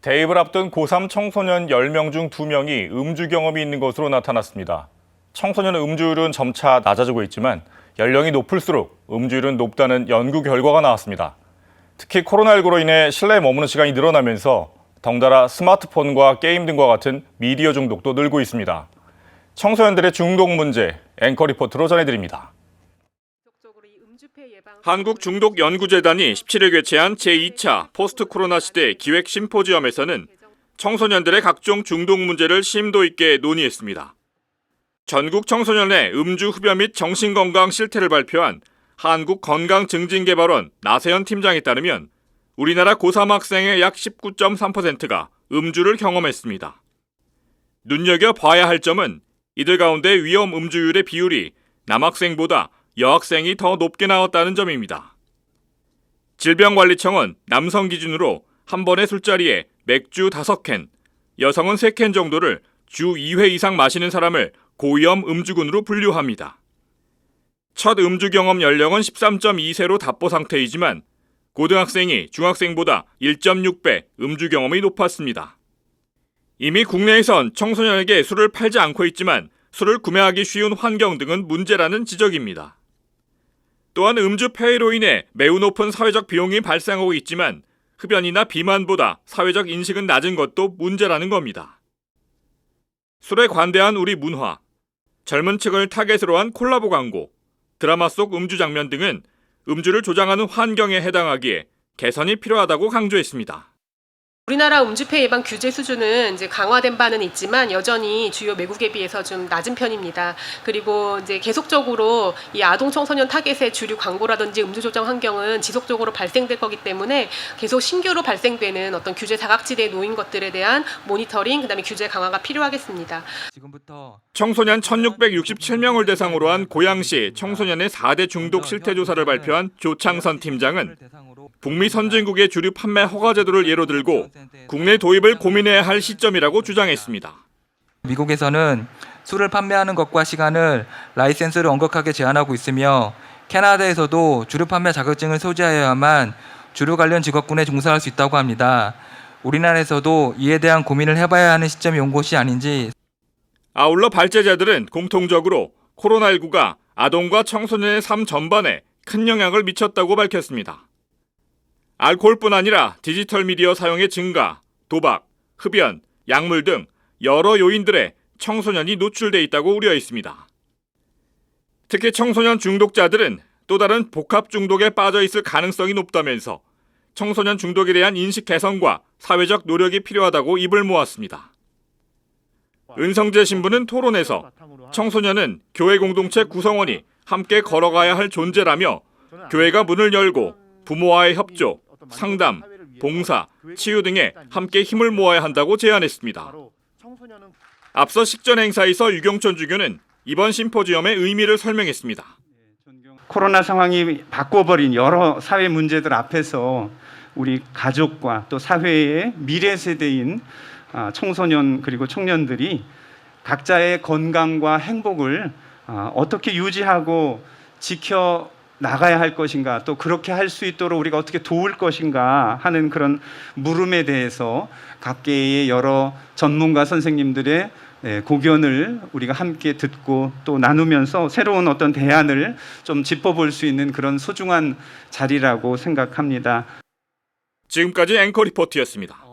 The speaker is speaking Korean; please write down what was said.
대입을 앞둔 고3 청소년 10명 중 2명이 음주 경험이 있는 것으로 나타났습니다. 청소년 음주율은 점차 낮아지고 있지만 연령이 높을수록 음주율은 높다는 연구 결과가 나왔습니다. 특히 코로나19로 인해 실내에 머무는 시간이 늘어나면서 덩달아 스마트폰과 게임 등과 같은 미디어 중독도 늘고 있습니다. 청소년들의 중독 문제, 앵커 리포트로 전해드립니다. 한국중독연구재단이 17일 개최한 제2차 포스트 코로나 시대 기획 심포지엄에서는 청소년들의 각종 중독 문제를 심도 있게 논의했습니다. 전국 청소년의 음주 흡연 및 정신건강 실태를 발표한 한국건강증진개발원 나세현 팀장에 따르면 우리나라 고3 학생의 약 19.3%가 음주를 경험했습니다. 눈여겨봐야 할 점은 이들 가운데 위험 음주율의 비율이 남학생보다 여학생이 더 높게 나왔다는 점입니다. 질병관리청은 남성 기준으로 한 번의 술자리에 맥주 5캔, 여성은 3캔 정도를 주 2회 이상 마시는 사람을 고위험 음주군으로 분류합니다. 첫 음주 경험 연령은 13.2세로 답보 상태이지만 고등학생이 중학생보다 1.6배 음주 경험이 높았습니다. 이미 국내에선 청소년에게 술을 팔지 않고 있지만 술을 구매하기 쉬운 환경 등은 문제라는 지적입니다. 또한 음주 폐해로 인해 매우 높은 사회적 비용이 발생하고 있지만 흡연이나 비만보다 사회적 인식은 낮은 것도 문제라는 겁니다. 술에 관대한 우리 문화, 젊은 층을 타겟으로 한 콜라보 광고, 드라마 속 음주 장면 등은 음주를 조장하는 환경에 해당하기에 개선이 필요하다고 강조했습니다. 우리나라 음주폐 예방 규제 수준은 이제 강화된 바는 있지만 여전히 주요 외국에 비해서 좀 낮은 편입니다. 그리고 이제 계속적으로 이 아동 청소년 타겟의 주류 광고라든지 음주 조장 환경은 지속적으로 발생될 거기 때문에 계속 신규로 발생되는 어떤 규제 사각지대에 놓인 것들에 대한 모니터링, 그다음에 규제 강화가 필요하겠습니다. 청소년 1,667명을 대상으로 한 고양시 청소년의 4대 중독 실태 조사를 발표한 조창선 팀장은 북미 선진국의 주류 판매 허가 제도를 예로 들고 국내 도입을 고민해야 할 시점이라고 주장했습니다. 미국에서는 술을 판매하는 것과 시간을 라이센스를 엄격하게 제한하고 있으며 캐나다에서도 주류 판매 자격증을 소지하여야만 주류 관련 직업군에 종사할 수 있다고 합니다. 우리나라에서도 이에 대한 고민을 해봐야 하는 시점이 온 것이 아닌지. 아울러 발제자들은 공통적으로 코로나19가 아동과 청소년의 삶 전반에 큰 영향을 미쳤다고 밝혔습니다. 알코올뿐 아니라 디지털 미디어 사용의 증가, 도박, 흡연, 약물 등 여러 요인들에 청소년이 노출돼 있다고 우려했습니다. 특히 청소년 중독자들은 또 다른 복합 중독에 빠져 있을 가능성이 높다면서 청소년 중독에 대한 인식 개선과 사회적 노력이 필요하다고 입을 모았습니다. 은성재 신부는 토론에서 청소년은 교회 공동체 구성원이 함께 걸어가야 할 존재라며 교회가 문을 열고 부모와의 협조, 상담, 봉사, 치유 등에 함께 힘을 모아야 한다고 제안했습니다. 앞서 식전 행사에서 유경천 주교는 이번 심포지엄의 의미를 설명했습니다. 코로나 상황이 바꿔버린 여러 사회 문제들 앞에서 우리 가족과 또 사회의 미래 세대인 청소년 그리고 청년들이 각자의 건강과 행복을 어떻게 유지하고 지켜 나가야 할 것인가, 또 그렇게 할 수 있도록 우리가 어떻게 도울 것인가 하는 그런 물음에 대해서 각계의 여러 전문가 선생님들의 고견을 우리가 함께 듣고 또 나누면서 새로운 어떤 대안을 좀 짚어볼 수 있는 그런 소중한 자리라고 생각합니다. 지금까지 앵커 리포트였습니다.